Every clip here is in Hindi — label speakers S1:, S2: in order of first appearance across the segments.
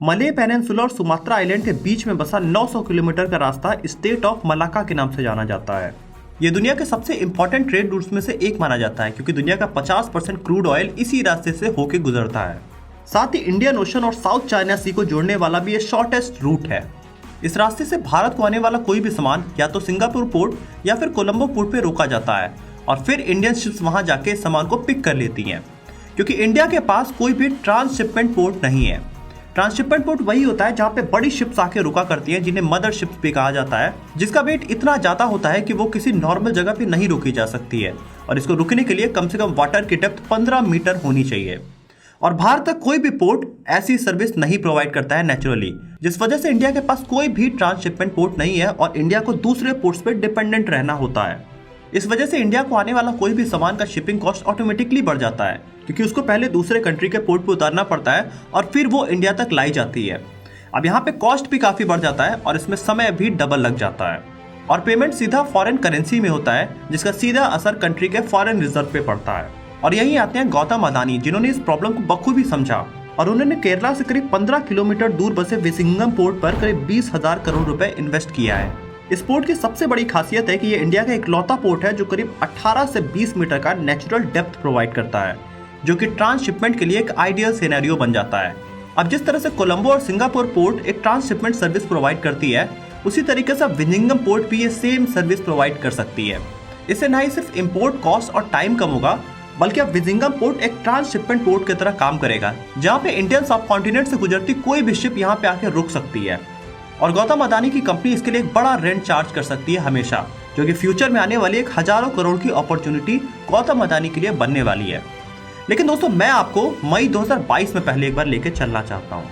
S1: मलय पेनिनसुला और सुमात्रा आइलैंड के बीच में बसा 900 किलोमीटर का रास्ता स्टेट ऑफ मलाक्का के नाम से जाना जाता है। ये दुनिया के सबसे इंपॉर्टेंट ट्रेड रूट्स में से एक माना जाता है क्योंकि दुनिया का 50% क्रूड ऑयल इसी रास्ते से होकर गुजरता है। साथ ही इंडियन ओशन और साउथ चाइना सी को जोड़ने वाला भी ये शॉर्टेस्ट रूट है। इस रास्ते से भारत को आने वाला कोई भी सामान या तो सिंगापुर पोर्ट या फिर कोलंबो पोर्ट पे रोका जाता है और फिर इंडियन शिप्स वहां जाके सामान को पिक कर लेती हैं, क्योंकि इंडिया के पास कोई भी ट्रांसशिपमेंट पोर्ट नहीं है। ट्रांसशिपमेंट पोर्ट वही होता है जहाँ पे बड़ी शिप्स आके रुका करती हैं, जिन्हें मदर शिप्स भी कहा जाता है, जिसका वेट इतना ज्यादा होता है कि वो किसी नॉर्मल जगह पे नहीं रोकी जा सकती है और इसको रुकने के लिए कम से कम वाटर की डेप्थ 15 मीटर होनी चाहिए। और भारत तक कोई भी पोर्ट ऐसी सर्विस नहीं प्रोवाइड करता है नेचुरली, जिस वजह से इंडिया के पास कोई भी ट्रांसशिपमेंट पोर्ट नहीं है और इंडिया को दूसरे पोर्ट्स पे डिपेंडेंट रहना होता है। इस वजह से इंडिया को आने वाला कोई भी सामान का शिपिंग कॉस्ट ऑटोमेटिकली बढ़ जाता है, क्योंकि उसको पहले दूसरे कंट्री के पोर्ट पे उतारना पड़ता है और फिर वो इंडिया तक लाई जाती है। अब यहाँ पे कॉस्ट भी काफी बढ़ जाता है और इसमें समय भी डबल लग जाता है और पेमेंट सीधा फॉरेन करेंसी में होता है, जिसका सीधा असर कंट्री के फॉरेन रिजर्व पे पड़ता है। और यही आते हैं गौतम अदानी, जिन्होंने इस प्रॉब्लम को बखूबी समझा और उन्होंने केरला से करीब 15 किलोमीटर दूर बसे विजिंगम पोर्ट पर करीब 20,000 करोड़ रुपए इन्वेस्ट किया है। इस पोर्ट की सबसे बड़ी खासियत है कि ये इंडिया का इकलौता पोर्ट है जो करीब 18 से 20 मीटर का नेचुरल डेप्थ प्रोवाइड करता है, जो कि ट्रांसशिपमेंट के लिए एक आइडियल सिनेरियो बन जाता है। अब जिस तरह से कोलंबो और सिंगापुर पोर्ट एक ट्रांसशिपमेंट सर्विस प्रोवाइड करती है, उसी तरीके से विजिंगम पोर्ट भी ये सेम सर्विस प्रोवाइड कर सकती है। इससे न ही सिर्फ इम्पोर्ट कॉस्ट और टाइम कम होगा, बल्कि अब विजिंगम पोर्ट एक ट्रांसशिपमेंट पोर्ट की तरह काम करेगा, जहाँ पे इंडियन सब कॉन्टिनेंट से गुजरती कोई भी शिप यहाँ पे आके रुक सकती है। और गौतम अदानी की कंपनी इसके लिए एक बड़ा रेंट चार्ज कर सकती है हमेशा, जो कि फ्यूचर में आने वाली एक हजारों करोड़ की अपॉर्चुनिटी गौतम अदानी के लिए बनने वाली है। लेकिन दोस्तों, मैं आपको मई 2022 में पहले एक बार लेके चलना चाहता हूँ।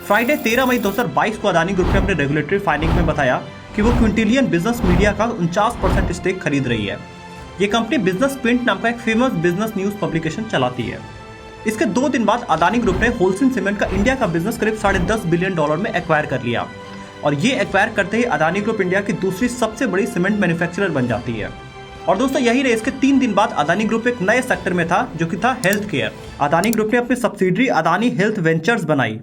S1: फ्राइडे 13 मई 2022 को अदानी ग्रुप ने अपने रेगुलेटरी फाइलिंग में बताया कि वो क्विंटिलियन बिजनेस मीडिया का 49% स्टेक खरीद रही है। ये कंपनी बिजनेस प्रिंट नाम का एक फेमस बिजनेस न्यूज पब्लिकेशन चलाती है। इसके 2 दिन बाद अदानी ग्रुप ने होलसेल सीमेंट का इंडिया का बिजनेस करीब $10.5 बिलियन में एक्वायर कर लिया और ये एक्वायर करते ही अदानी ग्रुप इंडिया की दूसरी सबसे बड़ी सीमेंट मैन्युफैक्चरर बन जाती है। और दोस्तों, यही रहे इसके 3 दिन बाद अदानी ग्रुप एक नए सेक्टर में था, जो कि था हेल्थ केयर। अदानी ग्रुप ने अपनी सब्सिडरी अदानी हेल्थ वेंचर्स बनाई।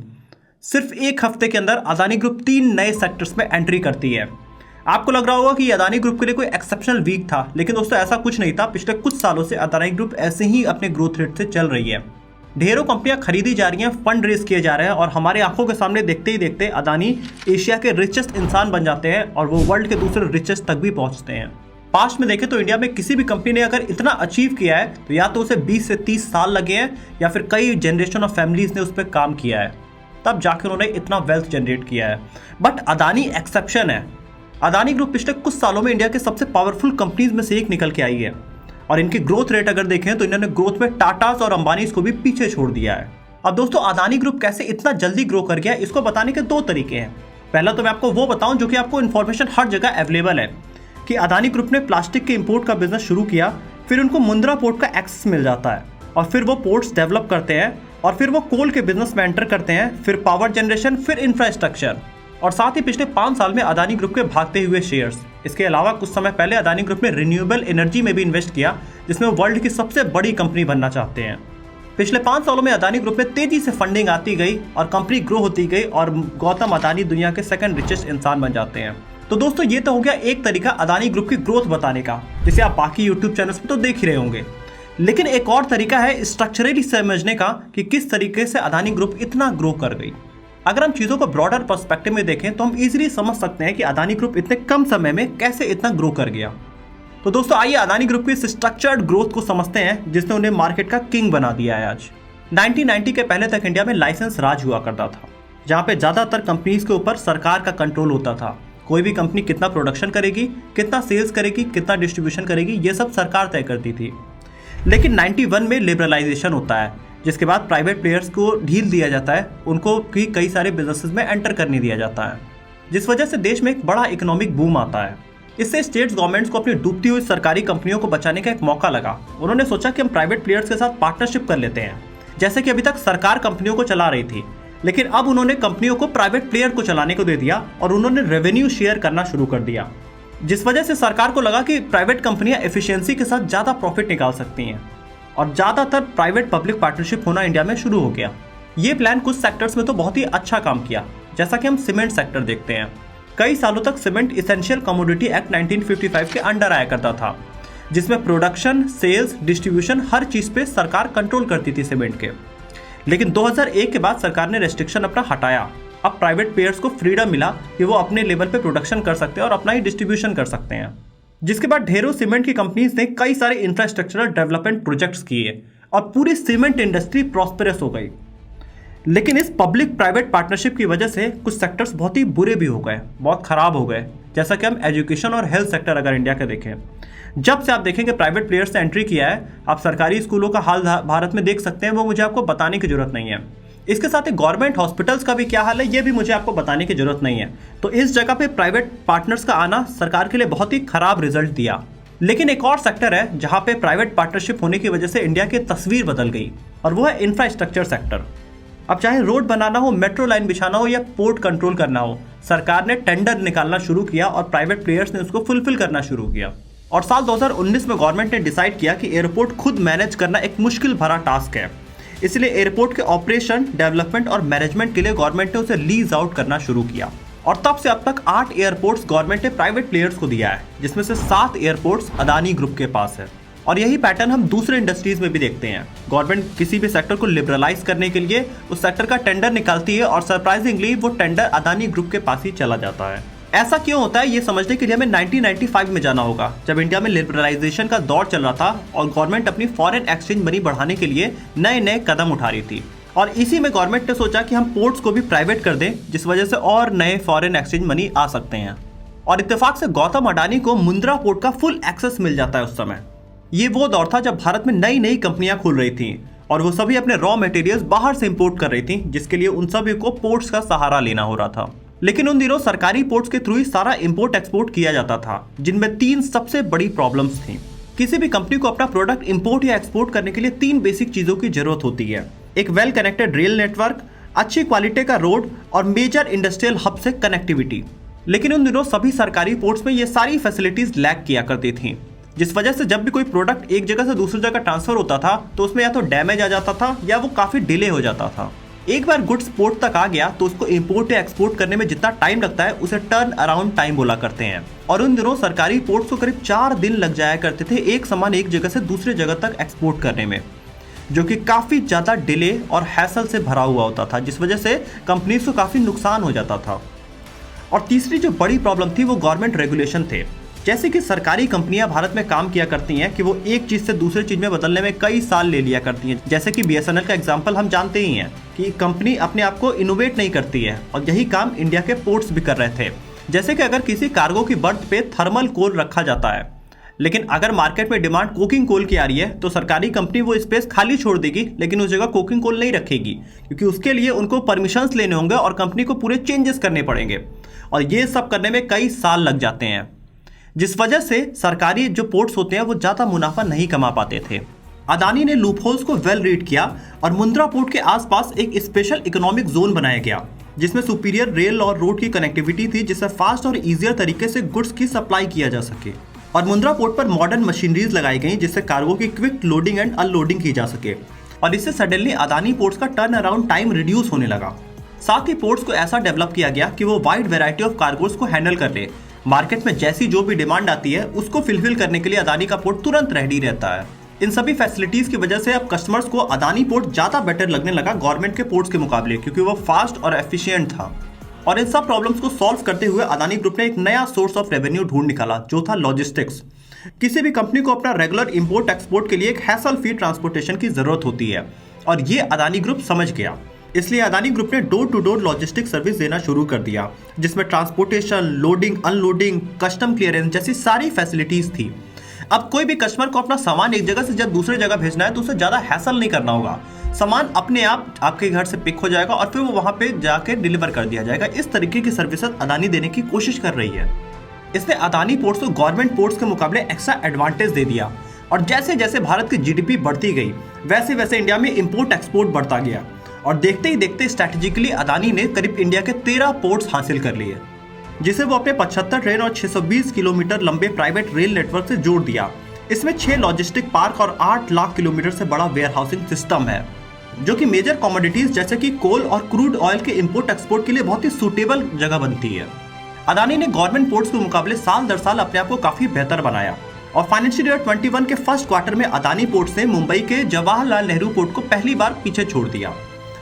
S1: सिर्फ 1 हफ्ते के अंदर अदानी ग्रुप 3 नए सेक्टर्स में एंट्री करती है। आपको लग रहा होगा कि अदानी ग्रुप के लिए कोई एक्सेप्शनल वीक था, लेकिन दोस्तों ऐसा कुछ नहीं था। पिछले कुछ सालों से अदानी ग्रुप ऐसे ही अपने ग्रोथ रेट से चल रही है। ढेरों कंपनियां खरीदी जा रही हैं, फंड रेज किए जा रहे हैं और हमारे आंखों के सामने देखते ही देखते अदानी एशिया के रिचेस्ट इंसान बन जाते हैं और वो वर्ल्ड के दूसरे रिचेस्ट तक भी पहुंचते हैं। पास्ट में देखें तो इंडिया में किसी भी कंपनी ने अगर इतना अचीव किया है तो या तो उसे 20 से 30 साल लगे हैं या फिर कई जनरेशन ऑफ फैमिलीज ने उस पर काम किया है, तब जाकर उन्होंने इतना वेल्थ जनरेट किया है। बट अदानी एक्सेप्शन है। अदानी ग्रुप पिछले कुछ सालों में इंडिया के सबसे पावरफुल कंपनीज में से एक निकल के आई है और इनकी ग्रोथ रेट अगर देखें तो इन्होंने ग्रोथ में टाटास और अंबानीज को भी पीछे छोड़ दिया है। अब दोस्तों, अदानी ग्रुप कैसे इतना जल्दी ग्रो कर गया, इसको बताने के 2 तरीके हैं। पहला तो मैं आपको वो बताऊं जो कि आपको इन्फॉर्मेशन हर जगह अवेलेबल है, कि अदानी ग्रुप ने प्लास्टिक के इंपोर्ट का बिजनेस शुरू किया, फिर उनको मुंद्रा पोर्ट का एक्सेस मिल जाता है और फिर वो पोर्ट्स डेवलप करते हैं और फिर वो कोल के बिजनेस में एंटर करते हैं, फिर पावर जनरेशन, फिर इंफ्रास्ट्रक्चर और साथ ही पिछले 5 साल में अदानी ग्रुप के भागते हुए शेयर्स। इसके अलावा कुछ समय पहले अदानी ग्रुप ने रिन्यूएबल एनर्जी में भी इन्वेस्ट किया, जिसमें वो वर्ल्ड की सबसे बड़ी कंपनी बनना चाहते हैं। पिछले 5 सालों में अदानी ग्रुप में तेजी से फंडिंग आती गई और कंपनी ग्रो होती गई और गौतम अदानी दुनिया के 2nd रिचेस्ट इंसान बन जाते हैं। तो दोस्तों, ये तो हो गया एक तरीका अदानी ग्रुप की ग्रोथ बताने का, जिसे आप बाकी यूट्यूब चैनल्स में तो देख ही रहे होंगे। लेकिन एक और तरीका है स्ट्रक्चरली समझने का कि किस तरीके से अदानी ग्रुप इतना ग्रो कर गई। अगर हम चीज़ों को ब्रॉडर पर्सपेक्टिव में देखें तो हम इजीली समझ सकते हैं कि अदानी ग्रुप इतने कम समय में कैसे इतना ग्रो कर गया। तो दोस्तों, आइए अदानी ग्रुप की स्ट्रक्चर्ड ग्रोथ को समझते हैं, जिसने उन्हें मार्केट का किंग बना दिया है आज। 1990 के पहले तक इंडिया में लाइसेंस राज हुआ करता था, जहाँ पे ज़्यादातर कंपनीज के ऊपर सरकार का कंट्रोल होता था। कोई भी कंपनी कितना प्रोडक्शन करेगी, कितना सेल्स करेगी, कितना डिस्ट्रीब्यूशन करेगी, ये सब सरकार तय करती थी। लेकिन 91 में लिबरलाइजेशन होता है, जिसके बाद प्राइवेट प्लेयर्स को ढील दिया जाता है, उनको भी कई सारे बिजनेसेस में एंटर करने दिया जाता है, जिस वजह से देश में एक बड़ा इकोनॉमिक बूम आता है। इससे स्टेट्स गवर्नमेंट्स को अपनी डूबती हुई सरकारी कंपनियों को बचाने का एक मौका लगा। उन्होंने सोचा कि हम प्राइवेट प्लेयर्स के साथ पार्टनरशिप कर लेते हैं। जैसे कि अभी तक सरकार कंपनियों को चला रही थी, लेकिन अब उन्होंने कंपनियों को प्राइवेट प्लेयर को चलाने को दे दिया और उन्होंने रेवेन्यू शेयर करना शुरू कर दिया, जिस वजह से सरकार को लगा कि प्राइवेट कंपनियां एफिशिएंसी के साथ ज़्यादा प्रॉफिट निकाल सकती हैं और ज़्यादातर प्राइवेट पब्लिक पार्टनरशिप होना इंडिया में शुरू हो गया। ये प्लान कुछ सेक्टर्स में तो बहुत ही अच्छा काम किया, जैसा कि हम सीमेंट सेक्टर देखते हैं। कई सालों तक सीमेंट इसेंशियल कमोडिटी एक्ट 1955 के अंडर आया करता था, जिसमें प्रोडक्शन, सेल्स, डिस्ट्रीब्यूशन हर चीज पे सरकार कंट्रोल करती थी सीमेंट के। लेकिन 2001 के बाद सरकार ने रेस्ट्रिक्शन अपना हटाया। अब प्राइवेट प्लेयर्स को फ्रीडम मिला कि वो अपने लेवल पे प्रोडक्शन कर सकते हैं और अपना ही डिस्ट्रीब्यूशन कर सकते हैं, जिसके बाद ढेरों सीमेंट की कंपनीज ने कई सारे इंफ्रास्ट्रक्चरल डेवलपमेंट प्रोजेक्ट्स किए और पूरी सीमेंट इंडस्ट्री प्रॉस्पेरस हो गई। लेकिन इस पब्लिक प्राइवेट पार्टनरशिप की वजह से कुछ सेक्टर्स बहुत ही बुरे भी हो गए, बहुत खराब हो गए, जैसा कि हम एजुकेशन और हेल्थ सेक्टर अगर इंडिया का देखें। जब से आप देखेंगे प्राइवेट प्लेयर्स ने एंट्री किया है, आप सरकारी स्कूलों का हाल भारत में देख सकते हैं, वो मुझे आपको बताने की जरूरत नहीं है। इसके साथ ही गवर्नमेंट हॉस्पिटल्स का भी क्या हाल है, ये भी मुझे आपको बताने की जरूरत नहीं है। तो इस जगह पे प्राइवेट पार्टनर्स का आना सरकार के लिए बहुत ही खराब रिजल्ट दिया। लेकिन एक और सेक्टर है जहां पे प्राइवेट पार्टनरशिप होने की वजह से इंडिया की तस्वीर बदल गई, और वो है इंफ्रास्ट्रक्चर सेक्टर। अब चाहे रोड बनाना हो, मेट्रो लाइन बिछाना हो या पोर्ट कंट्रोल करना हो, सरकार ने टेंडर निकालना शुरू किया और प्राइवेट प्लेयर्स ने उसको फुलफिल करना शुरू किया। और साल 2019 में गवर्नमेंट ने डिसाइड किया कि एयरपोर्ट खुद मैनेज करना एक मुश्किल भरा टास्क है, इसलिए एयरपोर्ट के ऑपरेशन, डेवलपमेंट और मैनेजमेंट के लिए गवर्नमेंट ने उसे लीज आउट करना शुरू किया। और तब से अब तक 8 एयरपोर्ट्स गवर्नमेंट ने प्राइवेट प्लेयर्स को दिया है, जिसमें से 7 एयरपोर्ट्स अदानी ग्रुप के पास है। और यही पैटर्न हम दूसरे इंडस्ट्रीज में भी देखते हैं। गवर्नमेंट किसी भी सेक्टर को लिबरलाइज करने के लिए उस सेक्टर का टेंडर निकालती है और सरप्राइजिंगली वो टेंडर अदानी ग्रुप के पास ही चला जाता है। ऐसा क्यों होता है, ये समझने के लिए हमें 1995 में जाना होगा, जब इंडिया में लिबरलाइजेशन का दौर चल रहा था और गवर्नमेंट अपनी फॉरेन एक्सचेंज मनी बढ़ाने के लिए नए नए कदम उठा रही थी। और इसी में गवर्नमेंट ने सोचा कि हम पोर्ट्स को भी प्राइवेट कर दें, जिस वजह से और नए फॉरेन एक्सचेंज मनी आ सकते हैं। और इत्तेफाक से गौतम अडानी को मुंद्रा पोर्ट का फुल एक्सेस मिल जाता है उस समय। ये वो दौर था जब भारत में नई नई कंपनियां खुल रही थी और वो सभी अपने रॉ मटेरियल्स बाहर से इंपोर्ट कर रही थी, जिसके लिए उन सभी को पोर्ट्स का सहारा लेना हो रहा था। लेकिन उन दिनों सरकारी पोर्ट्स के थ्रू ही सारा इंपोर्ट एक्सपोर्ट किया जाता था, जिनमें 3 सबसे बड़ी प्रॉब्लम्स थी। किसी भी कंपनी को अपना प्रोडक्ट इंपोर्ट या एक्सपोर्ट करने के लिए 3 बेसिक चीजों की जरूरत होती है। एक वेल कनेक्टेड रेल नेटवर्क, अच्छी क्वालिटी का रोड और मेजर इंडस्ट्रियल हब से कनेक्टिविटी। लेकिन उन दिनों सभी सरकारी पोर्ट्स में ये सारी फैसिलिटीज लैक किया करती थी, जिस वजह से जब भी कोई प्रोडक्ट एक जगह से दूसरी जगह ट्रांसफर होता था तो उसमें या तो डैमेज आ जाता था या वो काफी डिले हो जाता था। एक बार गुड्स पोर्ट तक आ गया तो उसको इंपोर्ट या एक्सपोर्ट करने में जितना टाइम लगता है उसे टर्न अराउंड टाइम बोला करते हैं। और उन दिनों सरकारी पोर्ट्स को करीब 4 दिन लग जाया करते थे एक सामान एक जगह से दूसरी जगह तक एक्सपोर्ट करने में, जो कि काफी ज्यादा डिले और हैसल से भरा हुआ होता था, जिस वजह से कंपनीज को काफी नुकसान हो जाता था। और तीसरी जो बड़ी प्रॉब्लम थी वो गवर्नमेंट रेगुलेशन थे। जैसे कि सरकारी कंपनियां भारत में काम किया करती हैं कि वो एक चीज से दूसरी चीज में बदलने में कई साल ले लिया करती हैं। जैसे कि BSNL का एग्जांपल हम जानते ही हैं कि कंपनी अपने आप को इनोवेट नहीं करती है, और यही काम इंडिया के पोर्ट्स भी कर रहे थे। जैसे कि अगर किसी कार्गो की बर्थ पे थर्मल कोल रखा जाता है, लेकिन अगर मार्केट में डिमांड कोकिंग कोल की आ रही है तो सरकारी कंपनी वो स्पेस खाली छोड़ देगी, लेकिन उस जगह कोकिंग कोल नहीं रखेगी, क्योंकि उसके लिए उनको परमिशंस लेने होंगे और कंपनी को पूरे चेंजेस करने पड़ेंगे, और ये सब करने में कई साल लग जाते हैं, जिस वजह से सरकारी जो पोर्ट्स होते हैं वो ज्यादा मुनाफा नहीं कमा पाते थे। अदानी ने लूपहोल्स को वेल रीड किया और मुंद्रा पोर्ट के आसपास एक स्पेशल इकोनॉमिक जोन बनाया गया, जिसमें सुपीरियर रेल और रोड की कनेक्टिविटी थी, जिससे फास्ट और इजियर तरीके से गुड्स की सप्लाई किया जा सके। और मुंद्रा पोर्ट पर मॉडर्न मशीनरीज लगाई गई, जिससे कार्गो की क्विक लोडिंग एंड अनलोडिंग की जा सके, और इससे सडनली अदानी पोर्ट्स का टर्न अराउंड टाइम रिड्यूस होने लगा। साथ ही पोर्ट्स को ऐसा डेवलप किया गया कि वो वाइड वेराइटी ऑफ कार्गोज को हैंडल कर ले। मार्केट में जैसी जो भी डिमांड आती है उसको फुलफिल करने के लिए अदानी का पोर्ट तुरंत रेडी रहता है। इन सभी फैसिलिटीज की वजह से अब कस्टमर्स को अदानी पोर्ट ज्यादा बेटर लगने लगा गवर्नमेंट के पोर्ट्स के मुकाबले, क्योंकि वो फास्ट और एफिशिएंट था। और इन सब प्रॉब्लम्स को सॉल्व करते हुए अदानी ग्रुप ने एक नया सोर्स ऑफ रेवेन्यू ढूंढ निकाला, जो था लॉजिस्टिक्स। किसी भी कंपनी को अपना रेगुलर इंपोर्ट एक्सपोर्ट के लिए एक हैसल फ्री ट्रांसपोर्टेशन की जरूरत होती है, और ये अदानी ग्रुप समझ गया। इसलिए अदानी ग्रुप ने door to door logistic service देना शुरू कर दिया, जिसमें transportation, loading, unloading, custom clearance जैसी सारी फैसिलिटीज थी। अब कोई भी कस्टमर को अपना सामान एक जगह से जब दूसरी जगह भेजना है तो उसे ज्यादा हैसल नहीं करना होगा। सामान अपने आप आपके घर से पिक हो जाएगा और फिर वो वहां पे जाके डिलीवर कर दिया जाएगा। इस तरीके की सर्विसेज अदानी देने की कोशिश कर रही है। इसने अदानी पोर्ट्स को गवर्नमेंट पोर्ट्स के मुकाबले एक्स्ट्रा एडवांटेज दे दिया, और जैसे जैसे भारत की GDP बढ़ती गई वैसे वैसे इंडिया में इंपोर्ट एक्सपोर्ट बढ़ता गया, और देखते ही देखते स्ट्रैटेजिकली अदानी ने करीब इंडिया के 13 पोर्ट्स हासिल कर लिए, जिसे वो अपने 75 ट्रेन और 620 किलोमीटर लंबे प्राइवेट रेल नेटवर्क से जोड़ दिया। इसमें 6 लॉजिस्टिक पार्क और 8 लाख किलोमीटर से बड़ा वेयर हाउसिंग सिस्टम है। जो कि मेजर कमोडिटीज जैसे कि कोल और क्रूड ऑयल के इंपोर्ट एक्सपोर्ट के लिए बहुत ही सूटेबल जगह बनती है। अदानी ने गवर्नमेंट पोर्ट्स के मुकाबले साल दर साल अपने आप को काफी बेहतर बनाया और फाइनेंशियल ईयर 21 के फर्स्ट क्वार्टर में अदानी पोर्ट्स ने मुंबई के जवाहरलाल नेहरू पोर्ट को पहली बार पीछे छोड़ दिया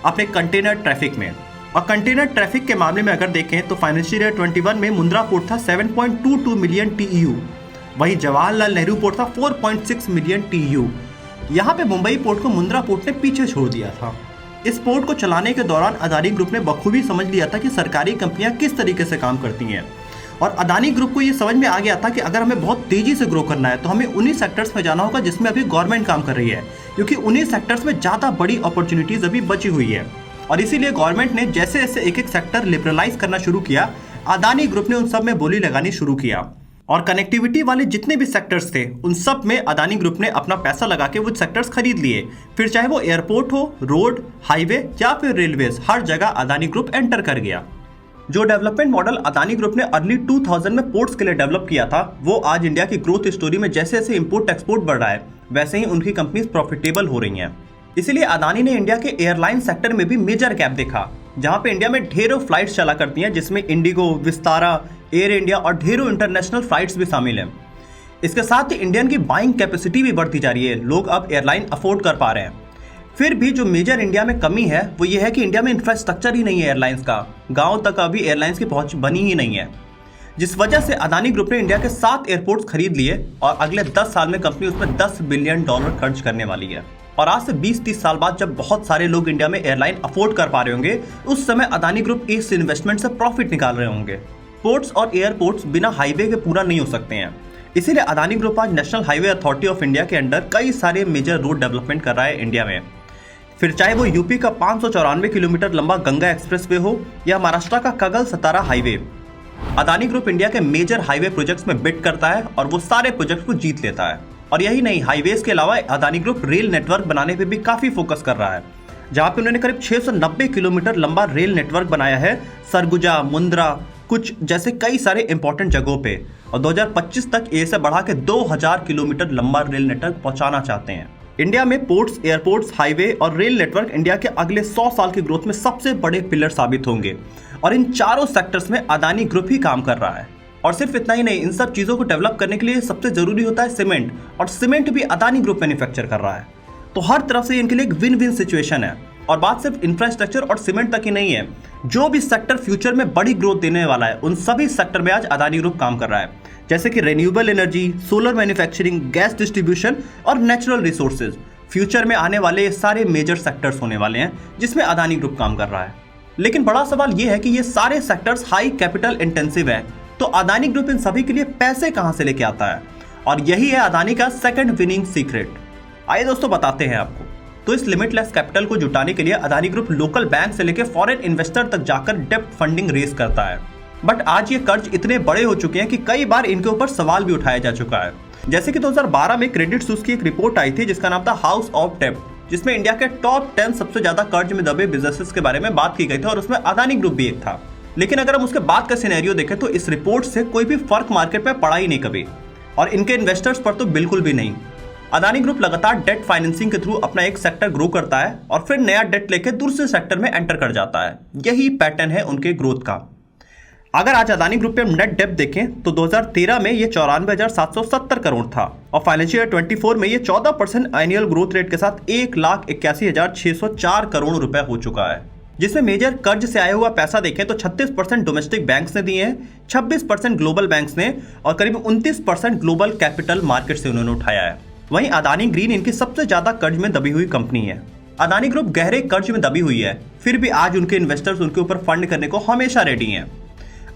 S1: अपने कंटेनर ट्रैफिक में। और कंटेनर ट्रैफिक के मामले में अगर देखें तो फाइनेंशियल ईयर 21 में मुंद्रा पोर्ट था 7.22 मिलियन TEU, वहीं जवाहरलाल नेहरू पोर्ट था 4.6 मिलियन TEU। यहाँ पे मुंबई पोर्ट को मुंद्रा पोर्ट ने पीछे छोड़ दिया था। इस पोर्ट को चलाने के दौरान अदानी ग्रुप ने बखूबी समझ लिया था कि सरकारी कंपनियां किस तरीके से काम करती हैं और अदानी ग्रुप को ये समझ में आ गया था कि अगर हमें बहुत तेजी से ग्रो करना है तो हमें उन्हीं सेक्टर्स में जाना होगा जिसमें अभी गवर्नमेंट काम कर रही है, क्योंकि उन्हीं सेक्टर्स में ज़्यादा बड़ी अपॉर्चुनिटीज अभी बची हुई है। और इसीलिए गवर्नमेंट ने जैसे जैसे एक एक सेक्टर लिबरलाइज करना शुरू किया, अदानी ग्रुप ने उन सब में बोली लगानी शुरू किया और कनेक्टिविटी वाले जितने भी सेक्टर्स थे उन सब में अदानी ग्रुप ने अपना पैसा लगा के वो सेक्टर्स खरीद लिए। फिर चाहे वो एयरपोर्ट हो, रोड, हाईवे या फिर रेलवेज, हर जगह अदानी ग्रुप एंटर कर गया। जो डेवलपमेंट मॉडल अदानी ग्रुप ने अर्ली 2000 में पोर्ट्स के लिए डेवलप किया था, वो आज इंडिया की ग्रोथ स्टोरी में जैसे जैसे इंपोर्ट एक्सपोर्ट बढ़ रहा है वैसे ही उनकी कंपनीज प्रॉफिटेबल हो रही हैं। इसीलिए अदानी ने इंडिया के एयरलाइन सेक्टर में भी मेजर गैप देखा, जहां पे इंडिया में ढेरों फ्लाइट्स चला करती हैं जिसमें इंडिगो, विस्तारा, एयर इंडिया और ढेरों इंटरनेशनल फ्लाइट्स भी शामिल हैं। इसके साथ ही इंडियन की बाइंग कैपेसिटी भी बढ़ती जा रही है, लोग अब एयरलाइन अफोर्ड कर पा रहे हैं। फिर भी जो मेजर इंडिया में कमी है वो ये है कि इंडिया में इंफ्रास्ट्रक्चर ही नहीं है एयरलाइंस का, गाँव तक अभी एयरलाइंस की पहुंच बनी ही नहीं है, जिस वजह से अदानी ग्रुप ने इंडिया के 7 एयरपोर्ट्स खरीद लिए और अगले 10 साल में कंपनी उसमें $10 बिलियन खर्च करने वाली है। और आज से 20-30 साल बाद जब बहुत सारे लोग इंडिया में एयरलाइन अफोर्ड कर पा रहे होंगे, उस समय अदानी ग्रुप इस इन्वेस्टमेंट से प्रॉफिट निकाल रहे होंगे। पोर्ट्स और एयरपोर्ट्स बिना हाईवे के पूरा नहीं हो सकते हैं, इसीलिए अदानी ग्रुप आज national highway authority of India के अंडर कई सारे मेजर रोड डेवलपमेंट कर रहा है इंडिया में। फिर चाहे वो यूपी का 594 किलोमीटर लंबा गंगा एक्सप्रेसवे हो या महाराष्ट्र का कगल सतारा हाईवे, अदानी ग्रुप इंडिया के मेजर हाईवे प्रोजेक्ट्स में बिड करता है और वो सारे प्रोजेक्ट को जीत लेता है। और यही नहीं, हाईवेज के अलावा अदानी ग्रुप रेल नेटवर्क बनाने पे भी काफी फोकस कर रहा है, जहां पे उन्होंने करीब 690 किलोमीटर लंबा रेल नेटवर्क बनाया है सरगुजा, मुंद्रा, कुछ जैसे कई सारे इंपॉर्टेंट जगहों पे, और 2025 तक इसे बढ़ा के 2000 किलोमीटर लंबा रेल नेटवर्क पहुंचाना चाहते हैं। इंडिया में पोर्ट्स, एयरपोर्ट्स, हाईवे और रेल नेटवर्क इंडिया के अगले 100 साल की ग्रोथ में सबसे बड़े पिलर साबित होंगे और इन चारों सेक्टर्स में अदानी ग्रुप ही काम कर रहा है। और सिर्फ इतना ही नहीं, इन सब चीज़ों को डेवलप करने के लिए सबसे जरूरी होता है सीमेंट, और सीमेंट भी अदानी ग्रुप मैन्युफैक्चर कर रहा है। तो हर तरफ से इनके लिए एक विन विन सिचुएशन है। और बात सिर्फ इंफ्रास्ट्रक्चर और सीमेंट तक ही नहीं है, जो भी सेक्टर फ्यूचर में बड़ी ग्रोथ देने वाला है उन सभी सेक्टर में आज अदानी ग्रुप काम कर रहा है, जैसे कि renewable energy, solar manufacturing, gas distribution और नेचुरल रिसोर्सेज। फ्यूचर में आने वाले सारे मेजर सेक्टर्स होने वाले हैं जिसमें अदानी ग्रुप काम कर रहा है। लेकिन बड़ा सवाल यह है कि ये सारे सेक्टर्स हाई कैपिटल इंटेंसिव है, तो अदानी ग्रुप इन सभी के लिए पैसे कहां से लेके आता है? और यही है अदानी का सेकंड विनिंग सीक्रेट। आइए दोस्तों बताते हैं आपको। तो इस लिमिटलेस कैपिटल को जुटाने के लिए अदानी ग्रुप लोकल बैंक से लेकर फॉरेन इन्वेस्टर तक जाकर डेप्ट फंडिंग रेज करता है। बट आज ये कर्ज इतने बड़े हो चुके हैं कि कई बार इनके ऊपर सवाल भी उठाया जा चुका है। जैसे कि 2012 में क्रेडिट सुइस की एक रिपोर्ट आई थी जिसका नाम था हाउस ऑफ डेब्ट, जिसमें इंडिया के टॉप 10 सबसे ज्यादा कर्ज में दबे बिजनेसेस के बारे में बात की गई थी और उसमें अदानी ग्रुप भी एक था। लेकिन अगर हम उसके बाद का सिनेरियो देखें तो इस रिपोर्ट से कोई भी फर्क मार्केट में पड़ा ही नहीं कभी, और इनके इन्वेस्टर्स पर तो बिल्कुल भी नहीं। अदानी ग्रुप लगातार डेट फाइनेंसिंग के थ्रू अपना एक सेक्टर ग्रो करता है और फिर नया डेट लेके दूसरे सेक्टर में एंटर कर जाता है। यही पैटर्न है उनके ग्रोथ का। अगर आज अदानी ग्रुप पे हम नेट डेब्ट देखें तो 2013 में ये 94,770 करोड़ था और फाइनेंशियल ईयर 24 में ये 14% एनुअल ग्रोथ रेट के साथ 1,81,604 करोड़ रुपए हो चुका है, जिसमें मेजर कर्ज से आया हुआ पैसा देखें तो 36% डोमेस्टिक बैंक्स ने दिए हैं, 26% ग्लोबल बैंक्स ने और करीब 29% ग्लोबल कैपिटल मार्केट से उन्होंने उठाया है। वहीं अदानी ग्रीन इनकी सबसे ज्यादा कर्ज में दबी हुई कंपनी है। अदानी ग्रुप गहरे कर्ज में दबी हुई है, फिर भी आज उनके इन्वेस्टर्स उनके ऊपर फंड करने को हमेशा रेडी हैं।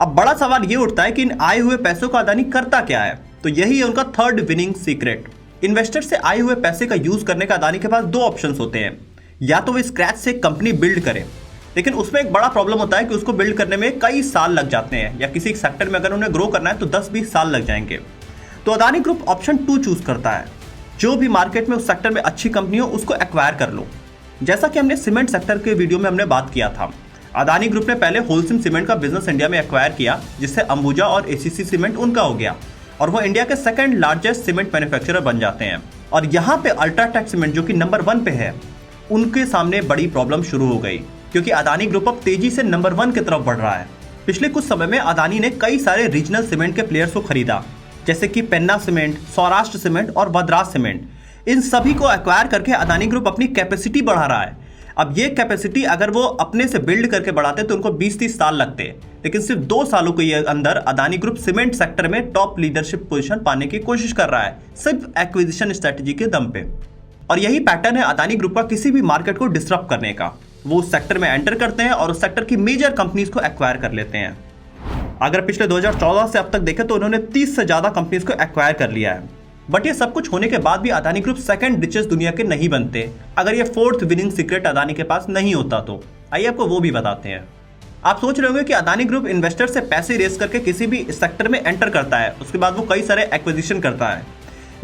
S1: अब बड़ा सवाल ये उठता है कि इन आए हुए पैसों का अदानी करता क्या है? तो यही है उनका थर्ड विनिंग सीक्रेट। इन्वेस्टर से आए हुए पैसे का यूज करने का अदानी के पास दो ऑप्शंस होते हैं, या तो वो स्क्रैच से कंपनी बिल्ड करे, लेकिन उसमें एक बड़ा प्रॉब्लम होता है कि उसको बिल्ड करने में कई साल लग जाते हैं, या किसी सेक्टर में अगर उन्हें ग्रो करना है तो 10-20 साल लग जाएंगे। तो अदानी ग्रुप ऑप्शन 2 चूज करता है, जो भी मार्केट में उस सेक्टर में अच्छी कंपनी हो उसको एक्वायर कर लो। जैसा कि हमने सीमेंट सेक्टर के वीडियो में हमने बात किया था, अदानी ग्रुप ने पहले होलसेल सीमेंट का बिजनेस इंडिया में एक्वायर किया, जिससे अंबुजा और एसीसी सीमेंट उनका हो गया और वो इंडिया के सेकंड लार्जेस्ट सीमेंट मैन्युफैक्चरर बन जाते हैं। और यहाँ पे अल्ट्राटेक सीमेंट जो कि नंबर 1 पे है, उनके सामने बड़ी प्रॉब्लम शुरू हो गई, क्योंकि अदानी ग्रुप अब तेजी से नंबर 1 की तरफ बढ़ रहा है। पिछले कुछ समय में अदानी ने कई सारे रीजनल सीमेंट के प्लेयर्स को खरीदा, जैसे कि पेन्ना सीमेंट, सौराष्ट्र सीमेंट और बद्रास सीमेंट। इन सभी को एक्वायर करके अदानी ग्रुप अपनी कैपेसिटी बढ़ा रहा है। अब ये कैपेसिटी अगर वो अपने से बिल्ड करके बढ़ाते तो उनको 20-30 साल लगते, लेकिन सिर्फ 2 सालों के अंदर अदानी ग्रुप सीमेंट सेक्टर में टॉप लीडरशिप पोजीशन पाने की कोशिश कर रहा है, सिर्फ एक्विजिशन स्ट्रेटेजी के दम पे। और यही पैटर्न है अदानी ग्रुप का किसी भी मार्केट को डिसरप्ट करने का। वो उस सेक्टर में एंटर करते हैं और उस सेक्टर की मेजर कंपनीज को एक्वायर कर लेते हैं। अगर पिछले 2014 से अब तक देखें तो उन्होंने 30 से ज्यादा कंपनीज को एक्वायर कर लिया है। बट ये सब कुछ होने के बाद भी अदानी ग्रुप सेकंड रिचेस्ट दुनिया के नहीं बनते अगर ये फोर्थ विनिंग सीक्रेट अदानी के पास नहीं होता तो। आइए आपको वो भी बताते हैं। आप सोच रहे होंगे कि अदानी ग्रुप इन्वेस्टर से पैसे रेस करके किसी भी सेक्टर में एंटर करता है, उसके बाद वो कई सारे एक्विजिशन करता है।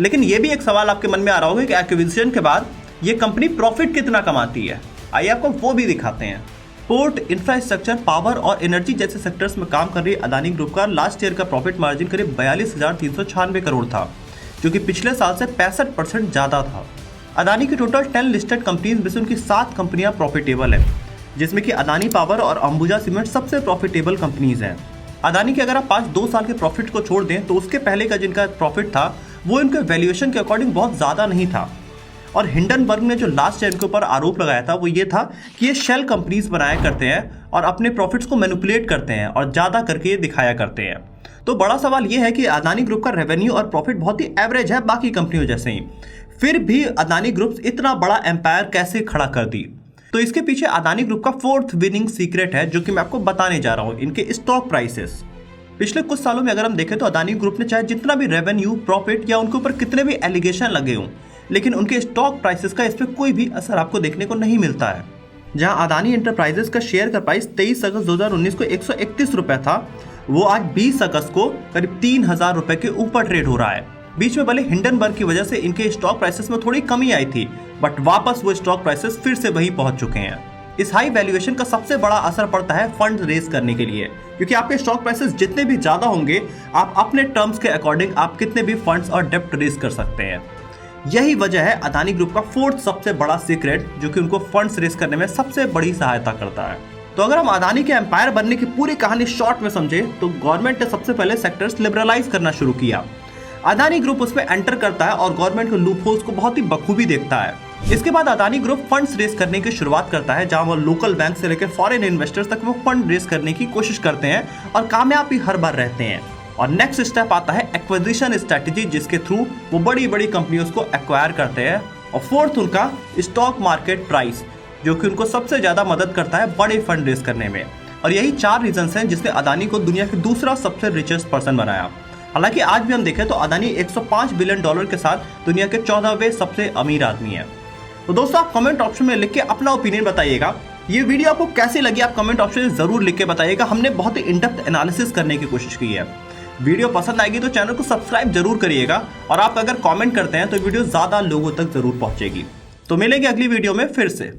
S1: लेकिन ये भी एक सवाल आपके मन में आ रहा होगा कि एक्विजिशन के बाद ये कंपनी प्रॉफिट कितना कमाती है। आइए आपको वो भी दिखाते हैं। पोर्ट, इंफ्रास्ट्रक्चर, पावर और एनर्जी जैसे सेक्टर्स में काम कर रही अदानी ग्रुप का लास्ट ईयर का प्रॉफिट मार्जिन करीब 42,396 करोड़ था, जो कि पिछले साल से 65% ज्यादा था। अदानी की टोटल 10 लिस्टेड कंपनीज में से उनकी 7 कंपनियां प्रॉफिटेबल है, जिसमें कि अदानी पावर और अंबुजा सीमेंट सबसे प्रॉफिटेबल कंपनीज हैं। अदानी के अगर आप 5-2 साल के प्रॉफिट को छोड़ दें तो उसके पहले का जिनका प्रॉफिट था वो इनके वैल्यूएशन के अकॉर्डिंग बहुत ज़्यादा नहीं था। और हिंडनबर्ग ने जो लास्ट ईयर इनके ऊपर आरोप लगाया था वो ये था कि ये शेल कंपनीज बनाया करते हैं और अपने प्रॉफिट्स को मैनिपुलेट करते हैं और ज़्यादा करके ये दिखाया करते हैं। तो बड़ा सवाल ये है कि अदानी ग्रुप का रेवेन्यू और प्रॉफिट बहुत ही एवरेज है बाकी कंपनियों जैसे ही, फिर भी अदानी ग्रुप इतना बड़ा एम्पायर कैसे खड़ा कर दी। तो इसके पीछे अदानी ग्रुप का फोर्थ विनिंग सीक्रेट है, जो कि मैं आपको बताने जा रहा हूँ, इनके स्टॉक प्राइसेस। पिछले कुछ सालों में अगर हम देखें तो अदानी ग्रुप ने चाहे जितना भी रेवेन्यू, प्रॉफिट या उनके ऊपर कितने भी एलिगेशन लगे हों, लेकिन उनके स्टॉक प्राइसेस का इस पर कोई भी असर आपको देखने को नहीं मिलता है। जहां अदानी एंटरप्राइजेस का शेयर का प्राइस 23 अगस्त 2019 को 131 रुपये था, वो आज 20 अगस्त को करीब 3,000 रुपये के ऊपर ट्रेड हो रहा है। बीच में भले हिंडनबर्ग की वजह से इनके स्टॉक प्राइसेस में थोड़ी कमी आई थी, बट वापस वो स्टॉक प्राइसेस फिर से वही पहुंच चुके हैं। इस हाई वैल्यूएशन का सबसे बड़ा असर पड़ता है फंड रेज करने के लिए, क्योंकि आपके स्टॉक प्राइसेस जितने भी ज्यादा होंगे, आप अपने टर्म्स के अकॉर्डिंग आप कितने भी फंड्स और डेप्ट रेज कर सकते हैं। यही वजह है अदानी ग्रुप का फोर्थ सबसे बड़ा सीक्रेट, जो कि उनको फंड्स रेज करने में सबसे बड़ी सहायता करता है। तो अगर हम अदानी के एम्पायर बनने की पूरी कहानी शॉर्ट में समझे तो गवर्नमेंट ने सबसे पहले सेक्टर्स लिबरलाइज करना शुरू किया। अदानी ग्रुप उस पर एंटर करता है और गवर्नमेंट के लूपहोल्स को बहुत ही बखूबी देखता है। इसके बाद अदानी ग्रुप फंड्स रेज करने की शुरुआत करता है, जहां वो लोकल बैंक से लेकर फॉरेन इन्वेस्टर्स तक वो फंड रेज करने की कोशिश करते हैं और कामयाब भी हर बार रहते हैं। और नेक्स्ट स्टेप आता है एक्विजिशन स्ट्रेटेजी, जिसके थ्रू वो बड़ी बड़ी कंपनियों को एक्वायर करते हैं। और फोर्थ उनका स्टॉक मार्केट प्राइस, जो कि उनको सबसे ज्यादा मदद करता है बड़े फंड रेज करने में। और यही 4 रीजंस हैं जिसने अदानी को दुनिया के दूसरा सबसे रिचेस्ट पर्सन बनाया। हालांकि आज भी हम देखें तो अदानी 105 बिलियन डॉलर के साथ दुनिया के 14वें सबसे अमीर आदमी है। तो दोस्तों, आप कमेंट ऑप्शन में लिख के अपना ओपिनियन बताइएगा। ये वीडियो आपको कैसी लगी आप कमेंट ऑप्शन में जरूर लिख के बताइएगा। हमने बहुत ही इन डेप्थ एनालिसिस करने की कोशिश की है। वीडियो पसंद आएगी तो चैनल को सब्सक्राइब जरूर करिएगा, और आप अगर कमेंट करते हैं तो वीडियो ज्यादा लोगों तक जरूर पहुंचेगी। तो मिलेंगे अगली वीडियो में फिर से।